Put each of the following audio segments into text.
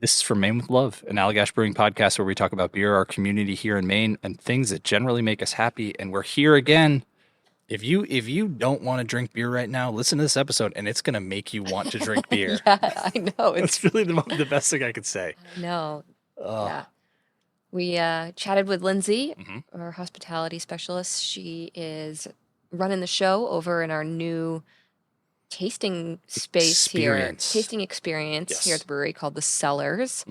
This is from Maine with Love, an Allagash Brewing podcast where we talk about beer, our community here in Maine, and things that generally make us happy. And we're here again. If you don't want to drink beer right now, listen to this episode, and it's going to make you want to drink beer. Yeah, I know. That's really the best thing I could say. I know. Yeah. We chatted with Lindsay, our hospitality specialist. She is running the show over in our new tasting space tasting experience here at the brewery called the Cellars.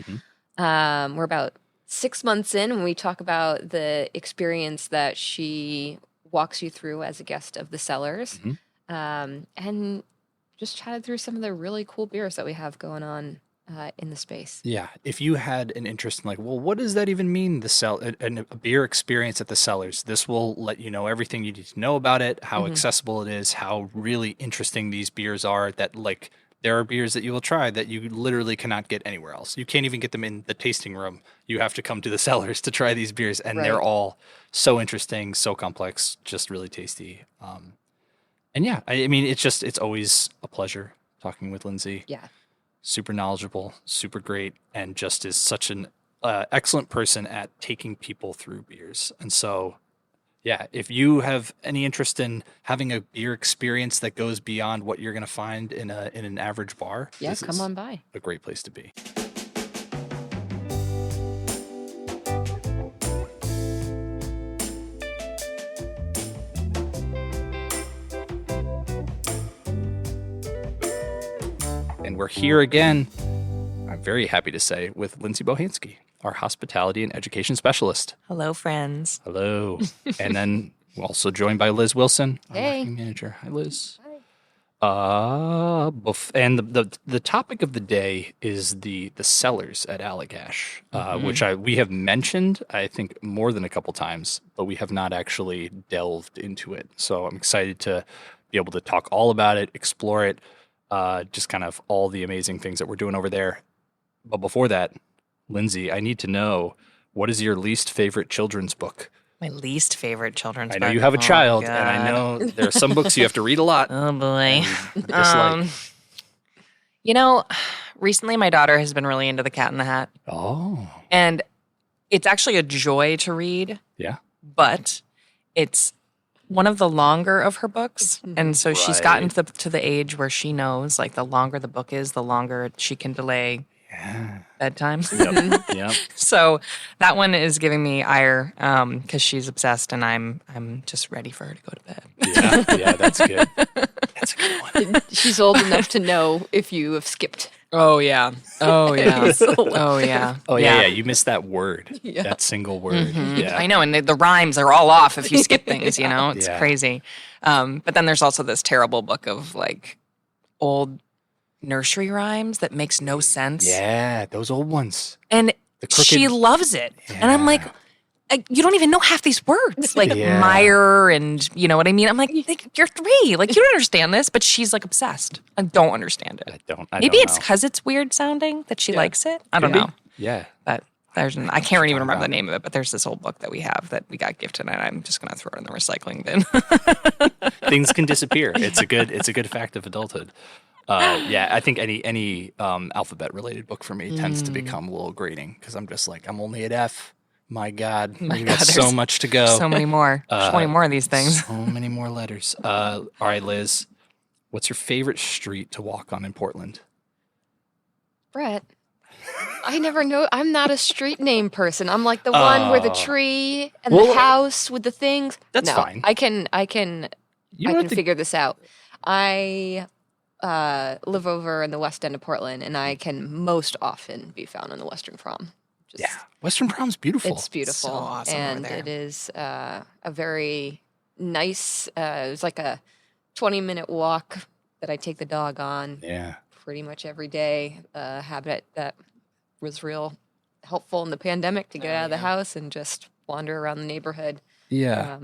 We're about 6 months in when we talk about the experience that she walks you through as a guest of the Cellars, and just chatted through some of the really cool beers that we have going on in the space. Yeah. If you had an interest in like, well, what does that even mean? A beer experience at the Cellars. This will let you know everything you need to know about it, how accessible it is, how really interesting these beers are, that like there are beers that you will try that you literally cannot get anywhere else. You can't even get them in the tasting room. You have to come to the Cellars to try these beers, and they're all so interesting, so complex, just really tasty. And yeah, I mean, it's always a pleasure talking with Lindsay. Yeah. Super knowledgeable, super great, and just is such an excellent person at taking people through beers. And so, yeah, if you have any interest in having a beer experience that goes beyond what you're going to find in an average bar, this come on by. A great place to be. And we're here again, I'm very happy to say, with Lindsay Bohanske, our hospitality and education specialist. Hello, friends. Hello. And then we're also joined by Liz Wilson, our marketing manager. Hi, Liz. Hi. And the topic of the day is the Cellars at Allagash, which we have mentioned, I think, more than a couple times, but we have not actually delved into it. So I'm excited to be able to talk all about it, explore it, just kind of all the amazing things that we're doing over there. But before that, Lindsay, I need to know, what is your least favorite children's book? My least favorite children's book. I know you have a child, and I know there are some books you have to read a lot. Oh, boy. Recently my daughter has been really into The Cat in the Hat. Oh. And it's actually a joy to read. Yeah. But it's one of the longer of her books. And so she's gotten to the age where she knows, like, the longer the book is, the longer she can delay bedtime. Yep. So that one is giving me ire because she's obsessed, and I'm just ready for her to go to bed. Yeah, that's good. That's a good one. She's old enough to know if you have skipped. Oh, yeah. Oh, yeah. Oh, yeah. Oh, yeah. You missed that word. Yeah. That single word. Yeah. I know, and the rhymes are all off if you skip things, you know? It's crazy. But then there's also this terrible book of, like, old nursery rhymes that makes no sense. Yeah, those old ones. And she loves it. Yeah. And I'm like, you don't even know half these words. Like mire and, you know what I mean? I'm like, you're 3. Like, you don't understand this. But she's, like, obsessed. I don't understand it. Maybe it's because it's weird sounding that she likes it. I don't know. Yeah. But I can't even remember the name of it, but there's this old book that we have that we got gifted, and I'm just going to throw it in the recycling bin. Things can disappear. It's a good fact of adulthood. I think any alphabet related book for me tends to become a little grating because I'm just like, I'm only at F. My God, we got so much to go. So many more. So many more of these things. So many more letters. All right, Liz, what's your favorite street to walk on in Portland? Brett, I never know. I'm not a street name person. I'm like the one where the tree and the house with the things. That's fine. I can figure this out. I live over in the west end of Portland, and I can most often be found on the Western Prom. Western Prom's beautiful. It's beautiful. So awesome and it is a very nice, it was like a 20-minute walk that I take the dog on pretty much every day. A habit that was real helpful in the pandemic to get out of the house and just wander around the neighborhood. Yeah.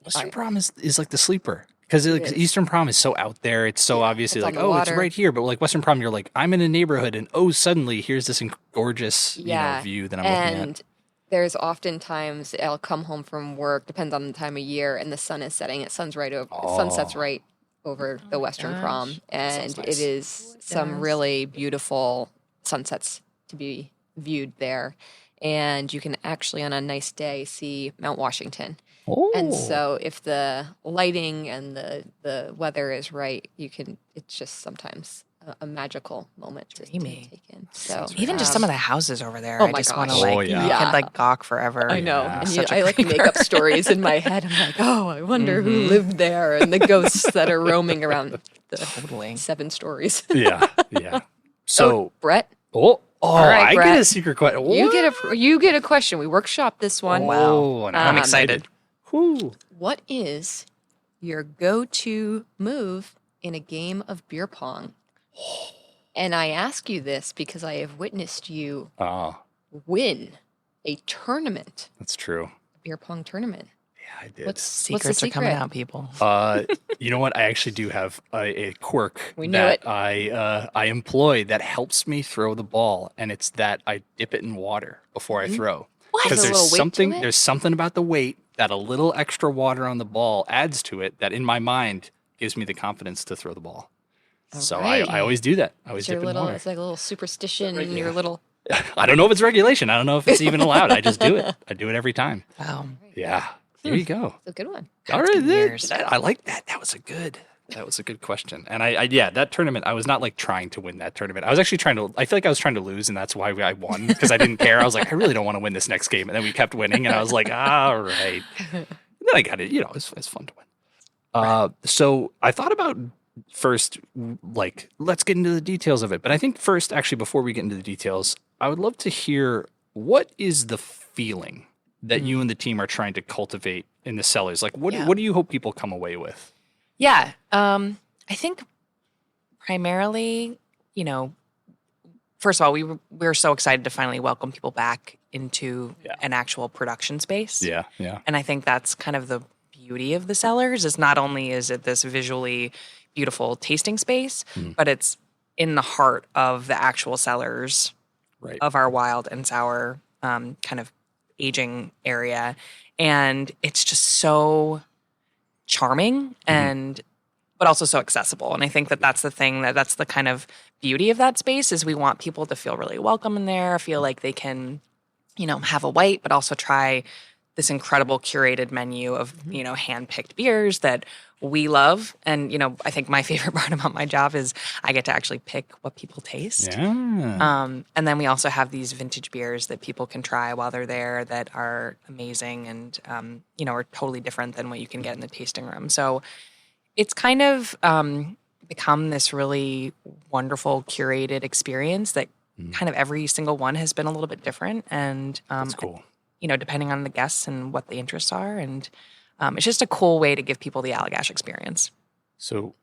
Western Prom is like the sleeper. Because Eastern Prom is so out there. It's so obviously like, it's right here. But like Western Prom, you're like, I'm in a neighborhood, and suddenly here's this gorgeous view that I'm looking at. And there's oftentimes I'll come home from work, depends on the time of year, and the sun is setting. Sunsets right over the Western Prom, and it is some really beautiful sunsets to be viewed there. And you can actually, on a nice day, see Mount Washington. Oh. And so if the lighting and the weather is right, it's just sometimes a magical moment to take in. So Even just some of the houses over there, oh I my just want to gosh. you could gawk forever. I know. Yeah. And I make up stories in my head. I'm like, oh, I wonder who lived there and the ghosts that are roaming around the 7 stories. Yeah. So, Brett, oh, right, I Brett. get a secret question. you get a question. We workshop this one. Wow. And I'm excited. Whew. What is your go-to move in a game of beer pong? And I ask you this because I have witnessed you win a tournament, That's true. a beer pong tournament. Yeah, I did. What's Secrets the are coming secret? out, people. You know what? I actually do have a quirk We knew that it. I employ that helps me throw the ball, and it's that I dip it in water before I throw. What? Because There's a little weight to it? there's something about the weight that a little extra water on the ball adds to it that in my mind gives me the confidence to throw the ball. So right. I always do that. I always It's your dip in little, water. it's like a little superstition in your little. I don't know if it's regulation. I don't know if it's even allowed. I just do it. I do it every time. Wow. Yeah. There you go. It's a good one. All right. years. I like that. That was a good question. And I that tournament, I was not like trying to win that tournament. I was actually I feel like I was trying to lose, and that's why I won, because I didn't care. I was like, I really don't want to win this next game. And then we kept winning, and I was like, all right. And then I got it. It's fun to win. So I thought about first, like, let's get into the details of it. But I think first, actually, before we get into the details, I would love to hear, what is the feeling that you and the team are trying to cultivate in the Cellars? Like, what do you hope people come away with? Yeah. I think primarily, first of all, we were so excited to finally welcome people back into an actual production space. Yeah. And I think that's kind of the beauty of the Cellars, is not only is it this visually beautiful tasting space, but it's in the heart of the actual cellars of our wild and sour kind of aging area. And it's just so charming but also so accessible. And I think that's the thing, that's the kind of beauty of that space, is we want people to feel really welcome in there, feel like they can, have a white, but also try this incredible curated menu of, hand-picked beers that we love. And, I think my favorite part about my job is I get to actually pick what people taste. Yeah. And then we also have these vintage beers that people can try while they're there that are amazing and, are totally different than what you can get in the tasting room. So it's kind of become this really wonderful curated experience that kind of every single one has been a little bit different. And That's cool. Depending on the guests and what the interests are. And it's just a cool way to give people the Allagash experience. So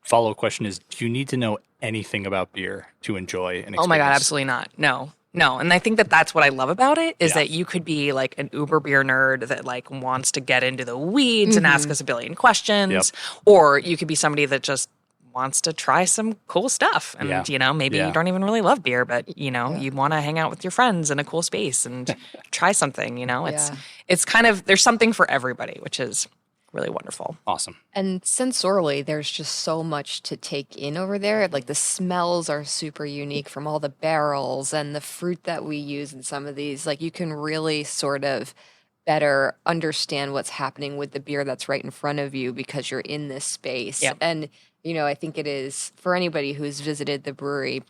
follow-up question is, do you need to know anything about beer to enjoy an experience? Oh my God, absolutely not. No. And I think that's what I love about it, is that you could be like an uber beer nerd that like wants to get into the weeds and ask us a billion questions. Or you could be somebody that just wants to try some cool stuff. And, maybe you don't even really love beer, but, you want to hang out with your friends in a cool space and try something, It's kind of, there's something for everybody, which is really wonderful. Awesome. And sensorially, there's just so much to take in over there. Like the smells are super unique from all the barrels and the fruit that we use in some of these. Like you can really sort of better understand what's happening with the beer that's right in front of you because you're in this space. Yep. And, I think it is for anybody who's visited the brewery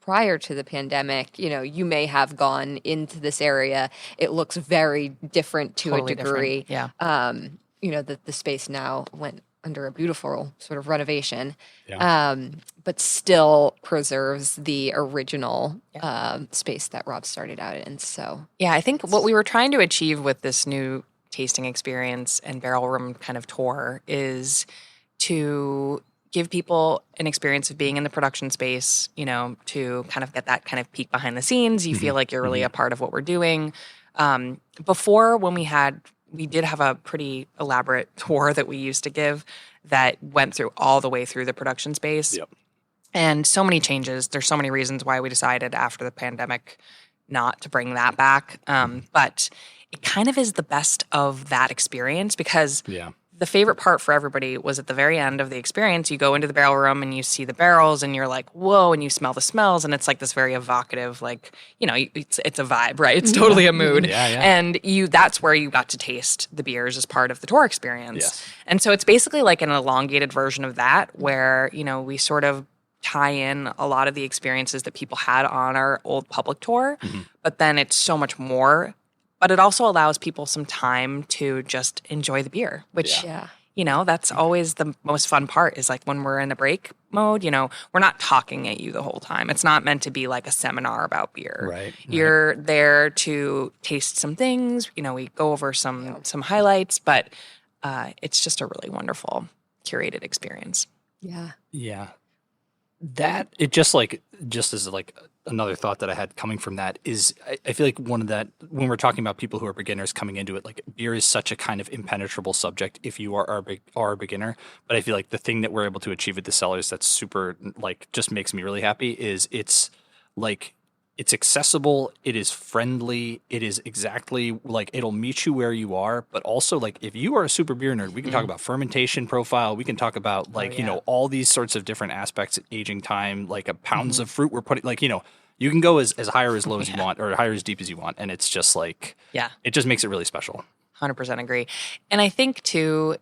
prior to the pandemic, you may have gone into this area. It looks very different to Totally a degree. different. Yeah. The space now went under a beautiful sort of renovation, Yeah. but still preserves the original space that Rob started out in. So yeah, I think what we were trying to achieve with this new tasting experience and barrel room kind of tour is to give people an experience of being in the production space, to kind of get that kind of peek behind the scenes. You feel like you're really a part of what we're doing. Before, when we did have a pretty elaborate tour that we used to give that went through all the way through the production space. Yep. And so many changes. There's so many reasons why we decided after the pandemic not to bring that back. But it kind of is the best of that experience because the favorite part for everybody was at the very end of the experience. You go into the barrel room and you see the barrels and you're like, whoa, and you smell the smells. And it's like this very evocative, like, it's a vibe, right? It's totally a mood. Yeah, yeah. And that's where you got to taste the beers as part of the tour experience. Yes. And so it's basically like an elongated version of that where, we sort of tie in a lot of the experiences that people had on our old public tour, but then it's so much more. But it also allows people some time to just enjoy the beer, which, that's always the most fun part is like when we're in the break mode, we're not talking at you the whole time. It's not meant to be like a seminar about beer. Right. You're there to taste some things. We go over some highlights, but it's just a really wonderful curated experience. Yeah. Yeah. That it just as like another thought that I had coming from that is I feel like one of that when we're talking about people who are beginners coming into it, like beer is such a kind of impenetrable subject if you are a beginner. But I feel like the thing that we're able to achieve at the Cellars that's super like just makes me really happy is it's accessible, it is friendly, it is exactly like it'll meet you where you are, but also like if you are a super beer nerd, we can talk about fermentation profile, we can talk about like, all these sorts of different aspects, aging time, like pounds of fruit we're putting, like, you can go as high or as low as you want or high or as deep as you want. And it's just like, it just makes it really special. 100% agree. And I think too,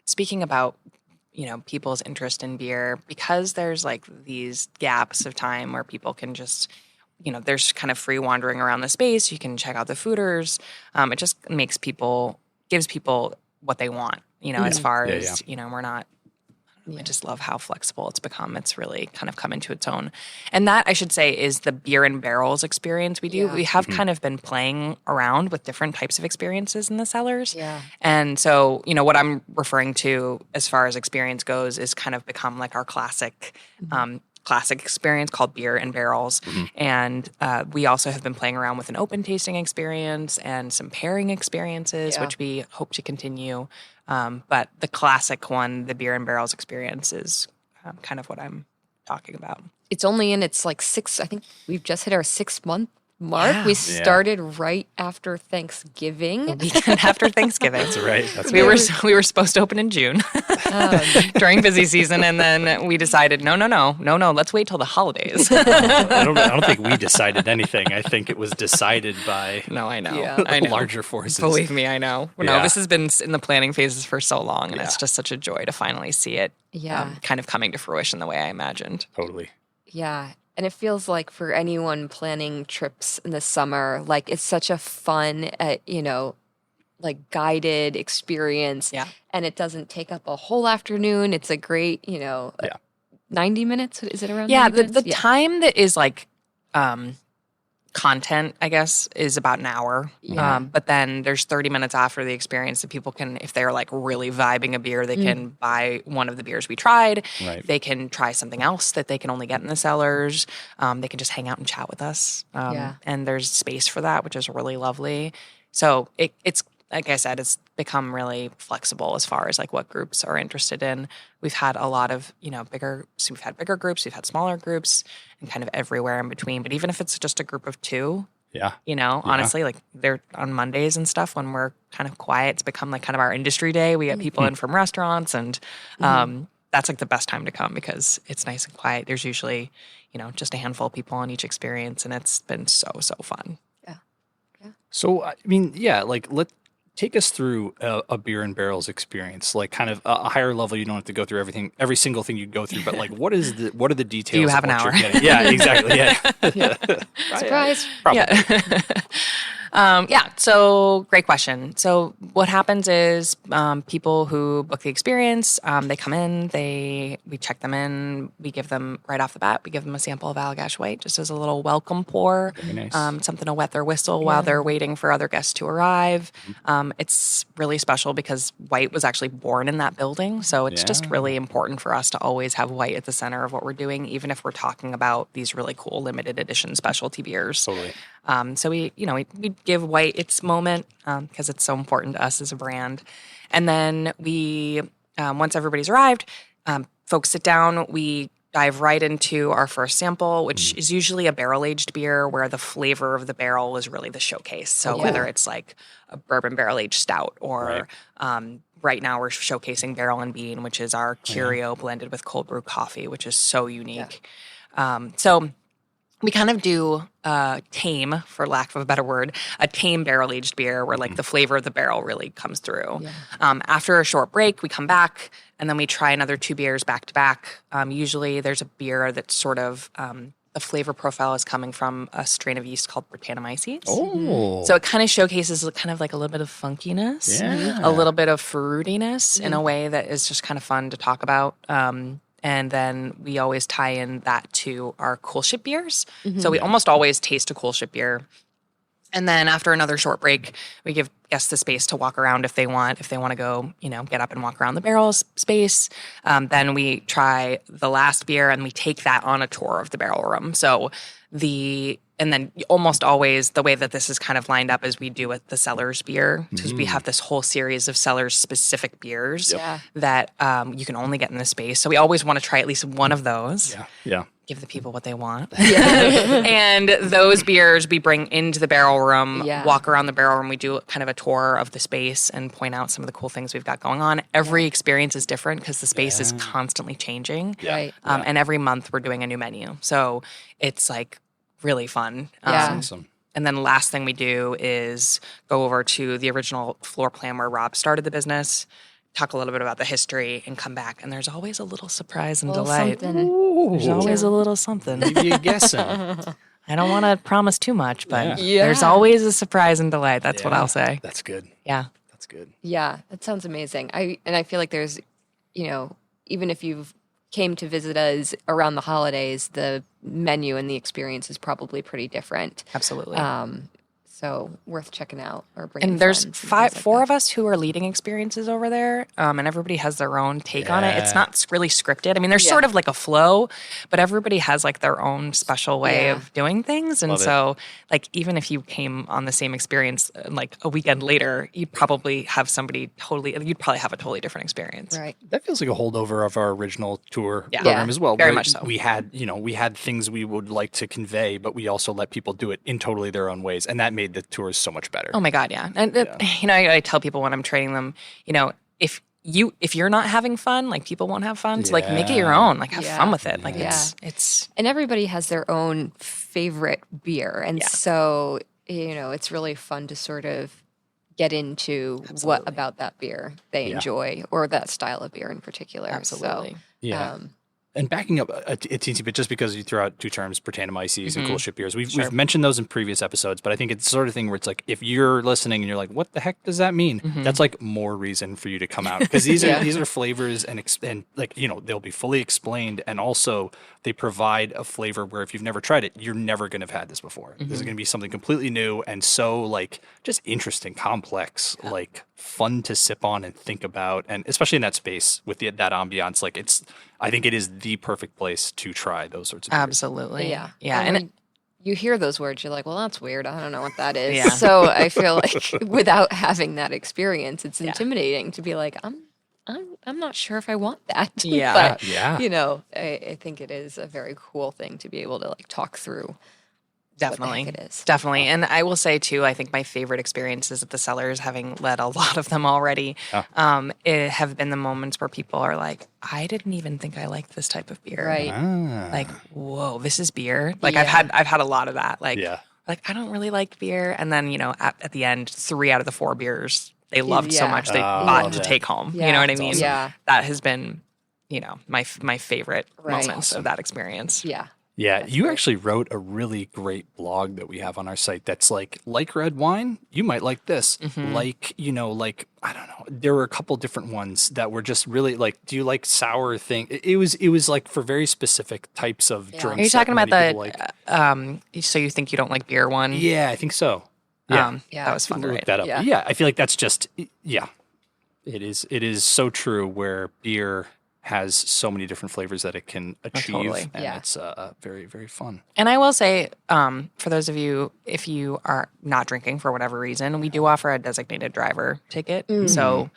speaking about people's interest in beer, because there's like these gaps of time where people can just, there's kind of free wandering around the space. You can check out the fooders. It just gives people what they want, as far as, we're not, I just love how flexible it's become. It's really kind of come into its own. And that, I should say, is the beer and barrels experience we do. Yeah. We have kind of been playing around with different types of experiences in the Cellars. Yeah. And so, what I'm referring to as far as experience goes is kind of become like our classic experience called beer and barrels. And we also have been playing around with an open tasting experience and some pairing experiences, which we hope to continue. But the classic one, the beer and barrels experience, is kind of what I'm talking about. It's only in its like I think we've just hit our 6-month mark. Yeah. We started right after Thanksgiving. The weekend after Thanksgiving. That's right. We were supposed to open in June during busy season, and then we decided no. Let's wait till the holidays. I don't think we decided anything. I think it was decided by I know larger forces. Believe me, I know. No, this has been in the planning phases for so long, and it's just such a joy to finally see it. Kind of coming to fruition the way I imagined. Totally. Yeah. And it feels like for anyone planning trips in the summer, like it's such a fun, like guided experience. Yeah. And it doesn't take up a whole afternoon. It's a great, 90 minutes. Is it around? Yeah. The time that is like content, I guess, is about an hour. Yeah. But then there's 30 minutes after the experience that people can, if they're like really vibing a beer, they can buy one of the beers we tried. Right. They can try something else that they can only get in the Cellars. They can just hang out and chat with us. And there's space for that, which is really lovely. So it's, like I said, it's become really flexible as far as like what groups are interested in. We've had a lot of, we've had bigger groups, we've had smaller groups, and kind of everywhere in between. But even if it's just a group of 2, honestly, like they're on Mondays and stuff when we're kind of quiet, it's become like kind of our industry day. We get people in from restaurants, and that's like the best time to come because it's nice and quiet. There's usually, just a handful of people on each experience, and it's been so fun. Yeah. So, I mean, take us through a beer and barrels experience, like kind of a higher level. You don't have to go through every single thing you go through, but like what are the details? Do you have of an what hour? You're getting? Yeah, exactly. Yeah. Surprise. So great question. So what happens is people who book the experience, they come in, we check them in, we give them right off the bat, we give them a sample of Allagash White just as a little welcome pour, nice. Something to wet their whistle while they're waiting for other guests to arrive. It's really special because White was actually born in that building, so it's just really important for us to always have White at the center of what we're doing, even if we're talking about these really cool limited edition specialty beers. Totally. So we give White its moment because it's so important to us as a brand. And then we, once everybody's arrived, folks sit down, we dive right into our first sample, which is usually a barrel-aged beer where the flavor of the barrel is really the showcase. So whether it's like a bourbon barrel-aged stout or right now we're showcasing Barrel and Bean, which is our Curio blended with cold brew coffee, which is so unique. So we kind of do tame, for lack of a better word, a tame barrel-aged beer where like the flavor of the barrel really comes through. After a short break, we come back and then we try another 2 beers back to back. Usually there's a beer that's sort of the flavor profile is coming from a strain of yeast called Brettanomyces. So it kind of showcases kind of like a little bit of funkiness, a little bit of fruitiness in a way that is just kind of fun to talk about. And then we always tie in that to our cool ship beers. So we almost always taste a cool ship beer. And then after another short break, we give guests the space to walk around if they want. If they want to go, get up and walk around the barrel space, then we try the last beer and we take that on a tour of the barrel room. And then almost always the way that this is kind of lined up is we do with the Cellars beer because we have this whole series of Cellars specific beers that you can only get in this space. So we always want to try at least one of those. Give the people what they want. And those beers we bring into the barrel room, walk around the barrel room. We do kind of a tour of the space and point out some of the cool things we've got going on. Every experience is different because the space is constantly changing. And every month we're doing a new menu. So it's like really fun. Awesome. And then the last thing we do is go over to the original floor plan where Rob started the business, talk a little bit about the history, and come back. And there's always a little surprise and delight. There's always a little something. Leave you guessing. I don't want to promise too much, but there's always a surprise and delight. That's what I'll say. That's good. Yeah. That's good. Yeah, that sounds amazing. I feel like there's, even if you've came to visit us around the holidays, the menu and the experience is probably pretty different. Absolutely. So worth checking out or bringing. And there's friends and four of us who are leading experiences over there, and everybody has their own take on it. It's not really scripted. I mean, there's sort of like a flow, but everybody has like their own special way of doing things. And so, like, even if you came on the same experience like a weekend later, you'd probably have a totally different experience. Right. That feels like a holdover of our original tour program as well. Very much so. We had things we would like to convey, but we also let people do it in totally their own ways, and that made the tours so much better. Oh my God, yeah. And I tell people when I'm training them, if you're not having fun, like people won't have fun. So like make it your own. Like have fun with it. Like it's and everybody has their own favorite beer, and so it's really fun to sort of get into what about that beer they enjoy or that style of beer in particular. Absolutely. So, And backing up a teensy bit, just because you threw out 2 terms, Brettanomyces and cool ship beers, we've mentioned those in previous episodes, but I think it's the sort of thing where it's like, if you're listening and you're like, what the heck does that mean? That's like more reason for you to come out, because these are flavors and like, they'll be fully explained, and also they provide a flavor where if you've never tried it, you're never going to have had this before. This is going to be something completely new and so like just interesting, complex, like fun to sip on and think about, and especially in that space with that ambiance, like I think it is the perfect place to try those sorts of beers. Absolutely. Yeah. And you hear those words, you're like, well, that's weird. I don't know what that is. Yeah. So I feel like without having that experience, it's intimidating to be like, I'm not sure if I want that. Yeah. But, I think it is a very cool thing to be able to like talk through. Definitely. What the heck it is. Definitely. And I will say too, I think my favorite experiences at the Cellars, having led a lot of them already, it have been the moments where people are like, I didn't even think I liked this type of beer. Right. Like, whoa, this is beer. Like I've had a lot of that. Like, I don't really like beer. And then, at the end, 3 out of the 4 beers they loved so much they bought to take home. You know what I mean? Awesome. Yeah. That has been, my favorite moments of that experience. Yeah. Yeah, you actually wrote a really great blog that we have on our site that's like red wine, you might like this. Like, I don't know. There were a couple different ones that were just really like, do you like sour thing? It was like for very specific types of drinks. Are you talking about the so you think you don't like beer one? Yeah, I think so. Yeah. That was fun to Look write. that up. Yeah. Yeah, I feel like that's just it is so true where beer has so many different flavors that it can achieve, totally. and it's very, very fun. And I will say, for those of you, if you are not drinking for whatever reason, we do offer a designated driver ticket. So,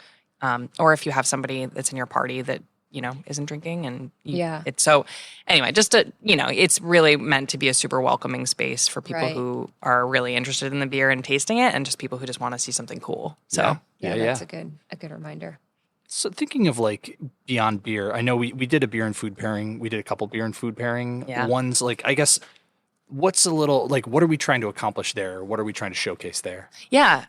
or if you have somebody that's in your party that isn't drinking, and Yeah. it's so anyway. Just to it's really meant to be a super welcoming space for people Right. who are really interested in the beer and tasting it, and just people who just want to see something cool. So Yeah, that's a good reminder. So thinking of like beyond beer, I know we did a beer and food pairing. We did a couple beer and food pairing ones. Like, I guess, what's a little like, what are we trying to accomplish there? What are we trying to showcase there? yeah.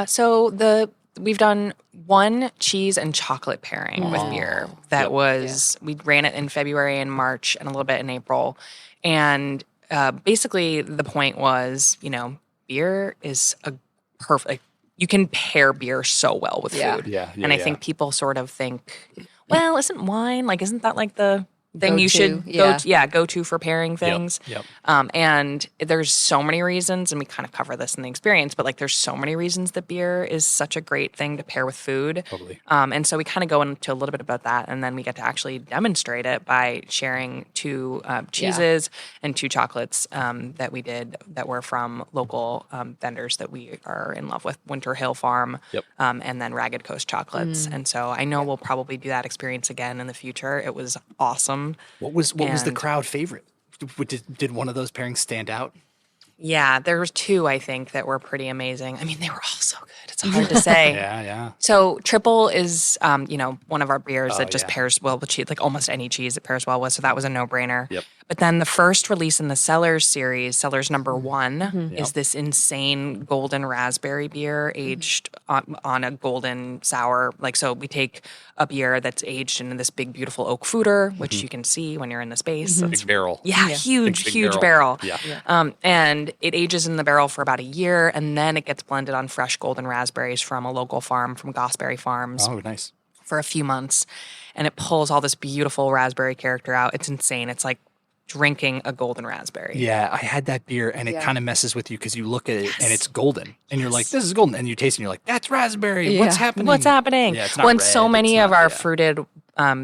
So we've done one cheese and chocolate pairing with beer. That we ran it in February and March and a little bit in April, and basically the point was, beer is a perfect. You can pair beer so well with food. And I think people sort of think, well, isn't wine, isn't that like the thing you should go to for pairing things? Yep. And there's so many reasons, and we kind of cover this in the experience, but there's so many reasons that beer is such a great thing to pair with food. Totally. And so we kind of go into a little bit about that, and then we get to actually demonstrate it by sharing 2 cheeses and 2 chocolates that we did that were from local vendors that we are in love with, Winter Hill Farm, and then Ragged Coast Chocolates. And so I know we'll probably do that experience again in the future. It was awesome. What was the crowd favorite? Did one of those pairings stand out? Yeah, there was 2, I think, that were pretty amazing. I mean, they were all so good. It's hard to say. Yeah. So triple is, one of our beers that just pairs well with cheese, like almost any cheese it pairs well with. So that was a no-brainer. Yep. But then the first release in the Cellars series, Cellars number 1, is this insane golden raspberry beer aged on a golden sour. So we take a beer that's aged in this big, beautiful oak foeder, which you can see when you're in the space. Big barrel. Yeah, huge barrel. Yeah. And it ages in the barrel for about a year, and then it gets blended on fresh golden raspberries from a local farm, from Gosberry Farms. Oh, nice. For a few months. And it pulls all this beautiful raspberry character out. It's insane. It's like drinking a golden raspberry. Yeah, I had that beer, and it kind of messes with you because you look at it and it's golden, and you're like, "This is golden," and you taste it, and you're like, "That's raspberry. What's happening? What's happening?" Yeah, it's not when red, so many it's of not- our fruited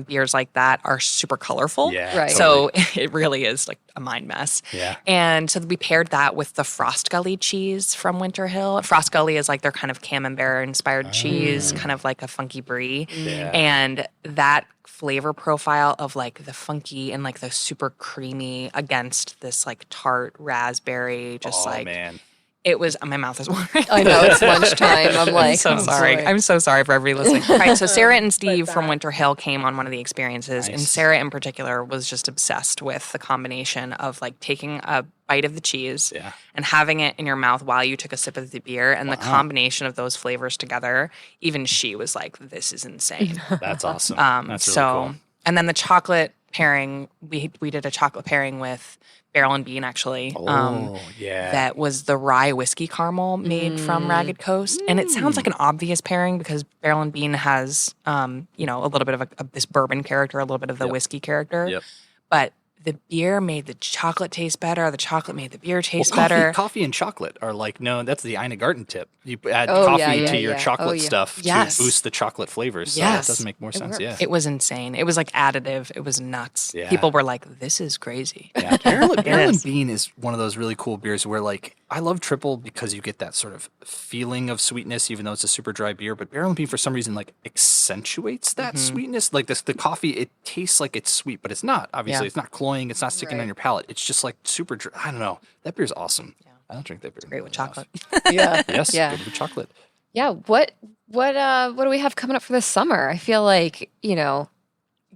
beers like that are super colorful. Yeah, Right. So it really is like a mind mess. Yeah. And so we paired that with the Frost Gully cheese from Winter Hill. Frost Gully is like their kind of camembert inspired cheese, kind of like a funky brie. Yeah. And that flavor profile of the funky and the super creamy against this tart raspberry, just man. it was, my mouth is watering. I know it's lunchtime. I'm like, I'm so sorry. boy. I'm so sorry for everybody listening. All right, so Sarah and Steve from Winter Hill came on one of the experiences, and Sarah in particular was just obsessed with the combination of taking a bite of the cheese and having it in your mouth while you took a sip of the beer, and the combination of those flavors together. Even she was like, "This is insane." That's awesome. That's really cool. And then the chocolate pairing, we did a chocolate pairing with Barrel and Bean, actually. Oh, yeah. That was the rye whiskey caramel made from Ragged Coast. And it sounds like an obvious pairing because Barrel and Bean has, a little bit of this bourbon character, a little bit of the whiskey character. Yep. But the beer made the chocolate taste better. The chocolate made the beer taste Well, better. Coffee and chocolate are that's the Ina Garten tip. You add Oh, coffee yeah, to your yeah. chocolate Oh, yeah. stuff Yes. to boost the chocolate flavors. So Yes. that does make more sense. Yeah. It was insane. It was additive. It was nuts. Yeah. People were like, "This is crazy." Yeah, Barrel and is. Bean is one of those really cool beers where I love triple because you get that sort of feeling of sweetness, even though it's a super dry beer. But Barrel and Bean for some reason accentuates that sweetness. The coffee, it tastes like it's sweet, but it's not. Obviously, it's not cloying. It's not sticking on your palate. It's just super dry. I don't know. That beer's awesome. Yeah. I don't drink that beer. Great with chocolate. Yeah. Yes, Yeah. good with chocolate. Yeah. What do we have coming up for this summer? I feel like,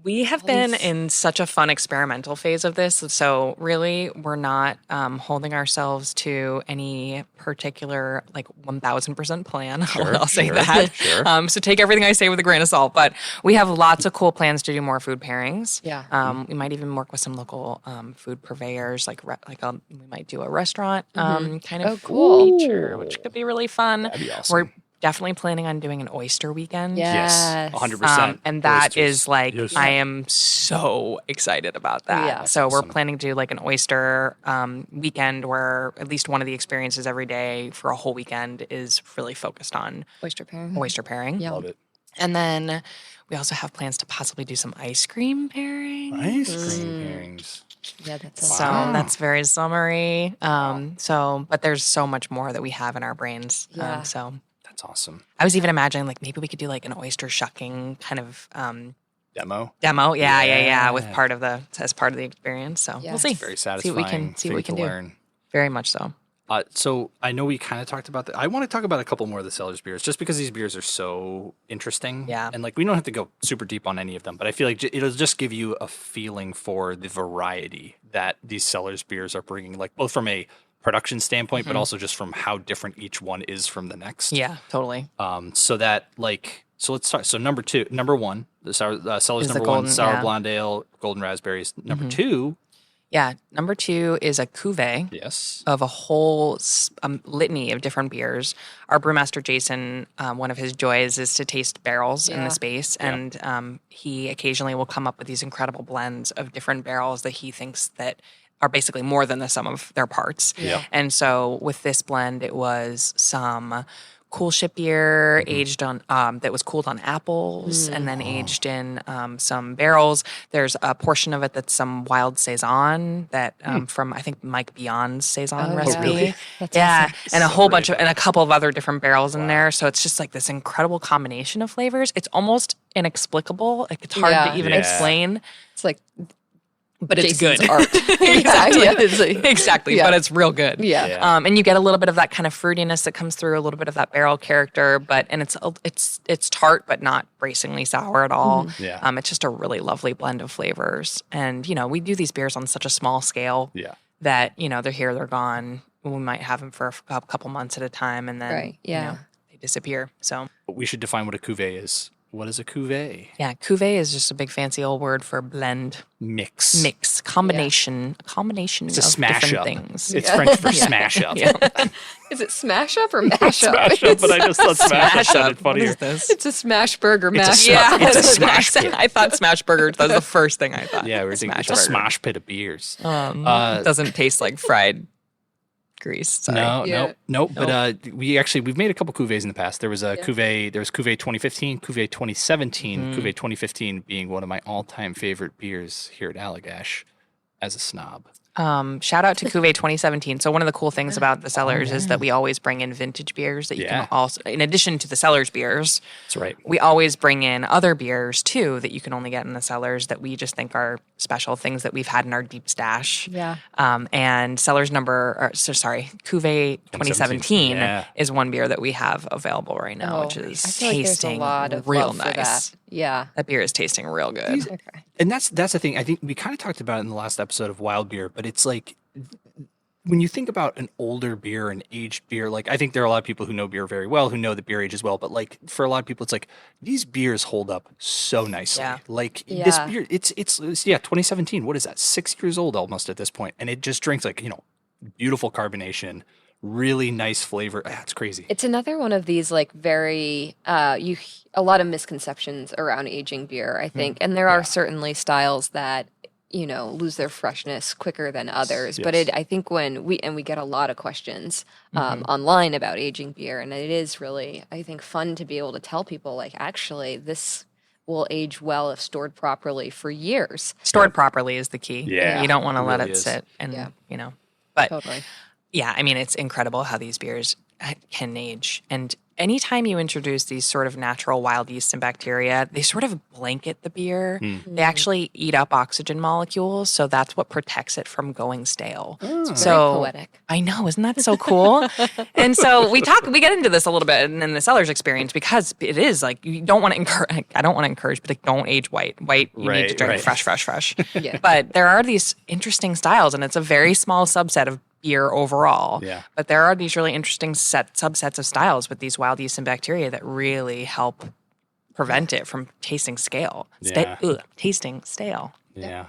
We have been in such a fun experimental phase of this. So really, we're not holding ourselves to any particular 1,000% plan. I'll say that. Sure. So take everything I say with a grain of salt. But we have lots of cool plans to do more food pairings. Yeah. We might even work with some local food purveyors. We might do a restaurant kind of cool. feature, which could be really fun. That'd be awesome. We're definitely planning on doing an oyster weekend. Yes. 100%. And that Oysters. is Yes. I am so excited about that. Yeah. So we're Awesome. planning to do an oyster weekend where at least one of the experiences every day for a whole weekend is really focused on Oyster pairing. oyster pairing. Yeah. Love it. And then we also have plans to possibly do some ice cream pairing. Ice cream pairings. Yeah, that's So that's very summery. But there's so much more that we have in our brains. Yeah. So That's awesome. I was even imagining maybe we could do an oyster shucking kind of demo. Yeah, with as part of the experience. So Yeah. we'll see. It's very satisfying. See what we can do. Learn. Very much so. So I know we kind of talked about that. I want to talk about a couple more of the Cellars beers, just because these beers are so interesting. Yeah. And like, we don't have to go super deep on any of them, but I feel like it'll just give you a feeling for the variety that these Cellars beers are bringing, like both from a production standpoint, but also just from how different each one is from the next. Yeah, totally. So let's start. So number one, the Cellars Is the number golden, one, sour yeah. blonde ale, golden raspberries. Number two, Yeah, number 2 is a cuvee yes, of a whole litany of different beers. Our brewmaster Jason, one of his joys is to taste barrels in Yeah. the space, and he occasionally will come up with these incredible blends of different barrels that he thinks that are basically more than the sum of their parts. Yeah. And so with this blend, it was some cool ship beer aged on that was cooled on apples and then aged in some barrels. There's a portion of it that's some wild saison that from I think Mike Beyond's saison Oh, recipe. really? That's Yeah, awesome. and a So whole great. bunch of and a couple of other different barrels in there. So it's just like this incredible combination of flavors. It's almost inexplicable. Like it's hard Yeah. to even Yeah. explain. It's like, but it's Jason's good. art. Exactly. Yeah, it's like- Exactly, Yeah. but it's real good. Yeah. Yeah. And you get a little bit of that kind of fruitiness that comes through, a little bit of that barrel character, and it's tart but not bracingly sour at all. Yeah. It's just a really lovely blend of flavors. And we do these beers on such a small scale yeah. that they're here, they're gone. We might have them for a couple months at a time, and then Right, yeah. they disappear. So But we should define what a cuvee is. What is a cuvee? yeah, cuvee is just a big fancy old word for blend, Mix. mix, combination, a combination It's a of smash different up. things. It's French for smash up. Is it smash up or mash up? Smash up, but I just thought smash up sounded What funnier. is this? It's a smash burger mash Yeah, up. It's a that's what I smash said. pit. I thought smash burger. That was the first thing I thought. Yeah, we were thinking it's a burger. smash pit of beers. It doesn't taste like fried grease. Sorry. No, Yeah. no. But we've made a couple cuvées in the past. There was a cuvée. There was cuvée 2015, cuvée 2017, cuvée 2015 being one of my all-time favorite beers here at Allagash. As a snob, Shout out to Cuvée 2017. So one of the cool things about the Cellars is that we always bring in vintage beers that you Yeah. can also, in addition to the Cellars beers, that's right. we always bring in other beers too that you can only get in the Cellars that we just think are special things that we've had in our deep stash. Yeah. And Cellars Cuvée 2017 Yeah. is one beer that we have available right now, which is I feel like there's a tasting lot of real love for nice. that. Yeah. That beer is tasting real good. Okay. And that's the thing. I think we kind of talked about it in the last episode of Wild Beer, but it's like when you think about an older beer, an aged beer, like I think there are a lot of people who know beer very well, who know that beer ages well, but like for a lot of people, it's like these beers hold up so nicely. Yeah. Like this Yeah. beer, it's 2017. What is that? 6 years old almost at this point, and it just drinks like beautiful carbonation, really nice flavor. It's crazy. It's another one of these like very a lot of misconceptions around aging beer, I think. And there are certainly styles that lose their freshness quicker than others. But Yes. I think when we get a lot of questions online about aging beer, and it is really, I think, fun to be able to tell people like, actually, this will age well if stored properly for years. Stored properly is the key. Yeah. You don't want to It let really it is. sit and, Yeah. but Totally. yeah, I mean, it's incredible how these beers can age. And anytime you introduce these sort of natural wild yeast and bacteria, they sort of blanket the beer. They actually eat up oxygen molecules. So that's what protects it from going stale. Very So poetic. I know, isn't that so cool? And so we get into this a little bit in the Cellars experience because it is like you don't want to encourage. I don't want to encourage, but like, don't age white. White, you need to drink Right. fresh. Yeah. But there are these interesting styles, and it's a very small subset of beer overall. Yeah. But there are these really interesting subsets of styles with these wild yeast and bacteria that really help prevent it from tasting tasting stale. Yeah.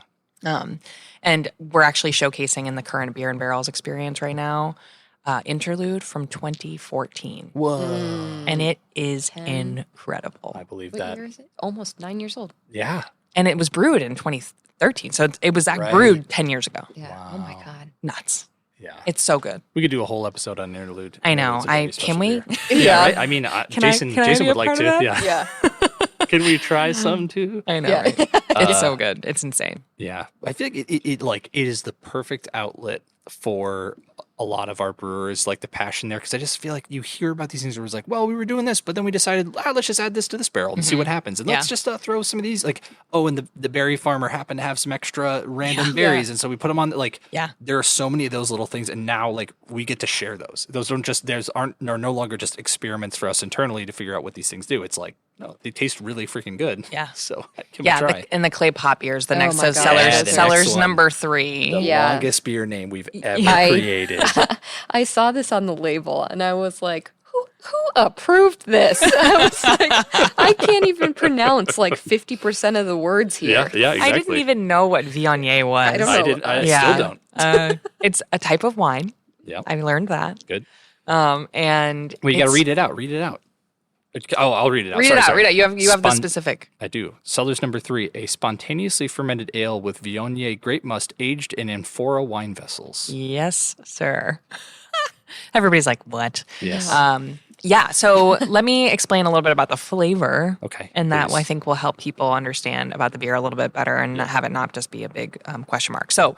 And we're actually showcasing in the current Beer and Barrels experience right now, Interlude from 2014. Whoa. And it is 10. incredible. I believe What that. year is it? Almost 9 years old. Yeah. And it was brewed in 2013. So it was Right. brewed 10 years ago. Yeah. Wow. Oh my God. Nuts. Yeah. It's so good. We could do a whole episode on Interlude. I know. It's a very Can special we? beer. Yeah. Right? I mean, Can I Jason be would a like part to. of that? Yeah. Yeah. Can we try some too? I know. Yeah. Right? It's so good. It's insane. Yeah. I feel like it is the perfect outlet for a lot of our brewers, like the passion there, because I just feel like you hear about these things where it's like, well, we were doing this, but then we decided, let's just add this to this barrel and see what happens. And let's just throw some of these, like, oh, and the berry farmer happened to have some extra random berries. And so we put them on, like, there are so many of those little things. And now, like, we get to share those. Those are no longer just experiments for us internally to figure out what these things do. It's like, no, they taste really freaking good. Yeah. So give it a try. And the clay pot beers, the next, so my gosh. Cellars number 3. The longest beer name we've ever created. I saw this on the label and I was like, who approved this? I was like, I can't even pronounce like 50% of the words here. Yeah, exactly. I didn't even know what Viognier was. I don't know. I still don't. It's a type of wine. Yeah. I learned that. Good. And well, you got to read it out. Read it out. Oh, I'll read it out. Read it out. Read it out. You have the specific. I do. Cellars number 3, a spontaneously fermented ale with Viognier grape must aged in amphora wine vessels. Yes, sir. Everybody's like, what? Yes. So let me explain a little bit about the flavor. Okay. And that I think will help people understand about the beer a little bit better and have it not just be a big question mark. So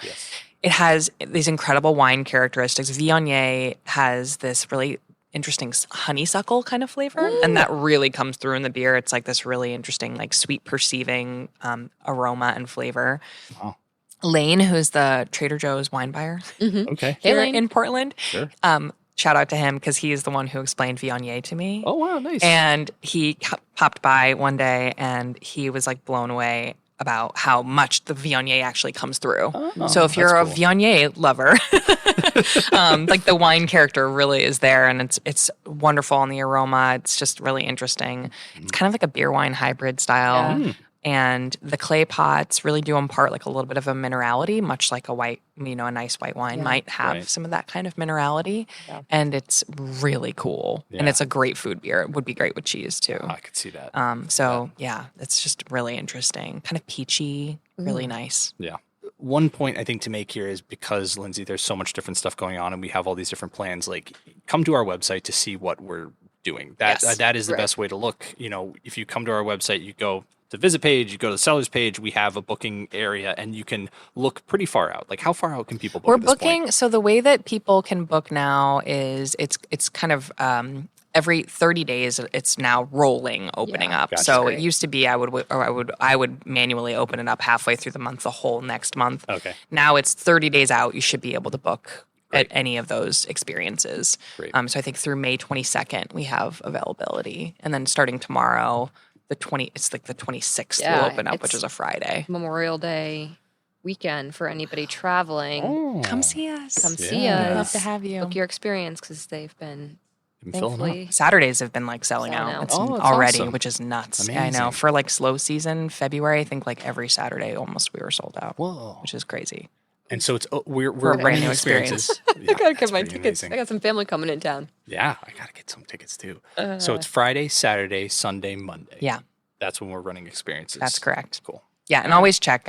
it has these incredible wine characteristics. Viognier has this really interesting honeysuckle kind of flavor, and that really comes through in the beer. It's like this really interesting, like sweet perceiving aroma and flavor. Wow. Lane, who's the Trader Joe's wine buyer Okay. here in Portland, Sure. shout out to him because he is the one who explained Viognier to me. Oh, wow, nice. And he popped by one day and he was like blown away about how much the Viognier actually comes through. Oh, so if you're a cool. Viognier lover, like the wine character really is there, and it's wonderful in the aroma. It's just really interesting. It's kind of like a beer wine hybrid style. Yeah. And the clay pots really do impart like a little bit of a minerality, much like a white, a nice white wine might have some of that kind of minerality. Yeah. And it's really cool. Yeah. And it's a great food beer. It would be great with cheese too. Oh, I could see that. It's just really interesting. Kind of peachy, really nice. Yeah. One point I think to make here is because, Lindsay, there's so much different stuff going on and we have all these different plans, like come to our website to see what we're doing. That is the best way to look. If you come to our website, you go the visit page, you go to the Cellars page, we have a booking area and you can look pretty far out. Like how far out can people book? We're at this booking. point? So the way that people can book now is it's kind of every 30 days it's now rolling opening up. Gotcha. So it used to be I would manually open it up halfway through the month, the whole next month. Okay. Now it's 30 days out. You should be able to book at any of those experiences. Great. So I think through May 22nd we have availability, and then starting tomorrow. It's like the 26th will open up, which is a Friday. Memorial Day weekend for anybody traveling. Oh. Come see us. Come see us. We'd love to have you. Book your experience because they've been filling thankfully. Saturdays have been like selling out. It's that's already, awesome. which is nuts. Amazing. I know. For like slow season, February, I think like every Saturday almost we were sold out. Whoa. Which is crazy. And so we're a brand new experiences. I gotta get my pretty tickets. amazing. I got some family coming in town. Yeah, I gotta get some tickets too. So it's Friday, Saturday, Sunday, Monday. Yeah. That's when we're running experiences. That's correct. Cool. Yeah, and always check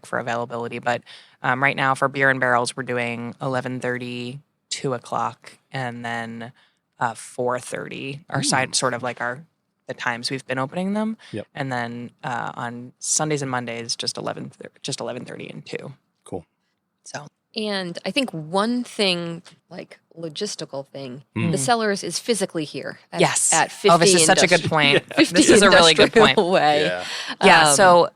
for availability. But right now for Beer and Barrels, we're doing 11:30, 2 o'clock, and then 4:30. Our side sort of like the times we've been opening them. Yep. And then on Sundays and Mondays, just 11:30 and 2. Cool. So. And I think one thing, like logistical thing, the Cellars is physically here. At 50 Oh, this is such a good point. 50 This is a really good point. Industrial Way. Yeah. Yeah. So,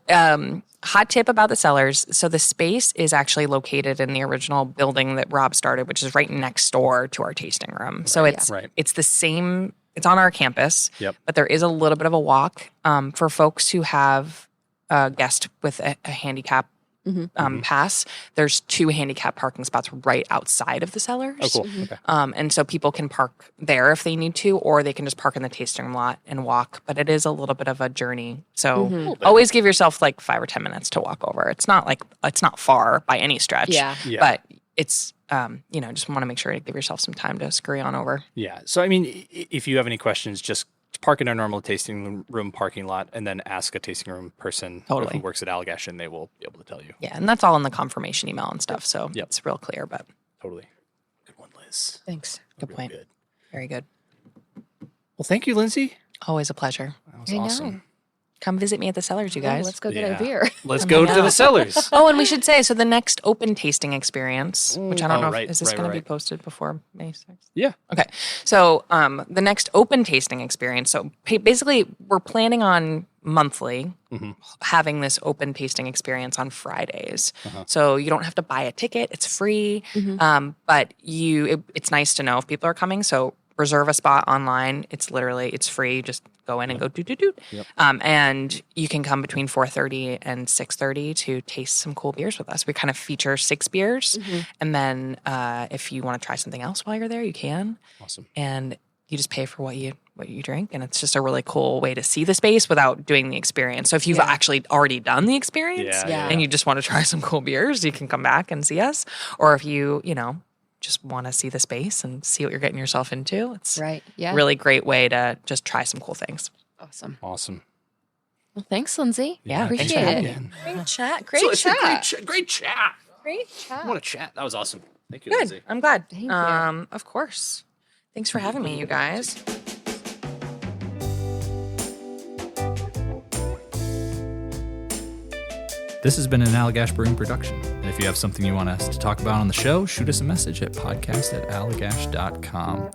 hot tip about the Cellars. So, the space is actually located in the original building that Rob started, which is right next door to our tasting room. So, it's the same. It's on our campus. Yep. But there is a little bit of a walk for folks who have a guest with a handicap pass. There's 2 handicap parking spots right outside of the Cellars. Oh, cool. Okay. And so people can park there if they need to, or they can just park in the tasting room lot and walk. But it is a little bit of a journey. So always give yourself like 5 or 10 minutes to walk over. It's not far by any stretch. Yeah. But it's, just want to make sure to give yourself some time to scurry on over. Yeah. So, I mean, if you have any questions, just park in our normal tasting room parking lot and then ask a tasting room person who works at Allagash and they will be able to tell you. Yeah. And that's all in the confirmation email and stuff. So it's real clear, but. Totally. Good one, Liz. Thanks. Good point. Good. Very good. Well, thank you, Lindsay. Always a pleasure. That was awesome. Come visit me at the Cellars, you guys. Let's go get a beer. Let's go to the Cellars. Oh, and we should say, so the next open tasting experience, which I don't know, right, is this right, going to be right. posted before May 6th? Yeah. Okay. So the next open tasting experience, so basically we're planning on monthly having this open tasting experience on Fridays. So you don't have to buy a ticket. It's free. But it's nice to know if people are coming. So reserve a spot online. It's free. You just go in and go doot. And you can come between 4:30 and 6:30 to taste some cool beers with us. We kind of feature 6 beers. And then if you want to try something else while you're there, you can. Awesome. And you just pay for what you drink. And it's just a really cool way to see the space without doing the experience. So if you've actually already done the experience and you just want to try some cool beers, you can come back and see us. Or if you just want to see the space and see what you're getting yourself into. It's Right. Yeah. really great way to just try some cool things. Awesome. Well, thanks, Lindsay. Yeah, thanks appreciate for it. having me. Great chat. Great chat. Great chat. Great chat. What a chat. That was awesome. Thank you, Good. Lindsay. I'm glad. Thank you. Of course. Thanks for having me, you guys. This has been an Allagash Brewing production. And if you have something you want us to talk about on the show, shoot us a message at podcast@allagash.com.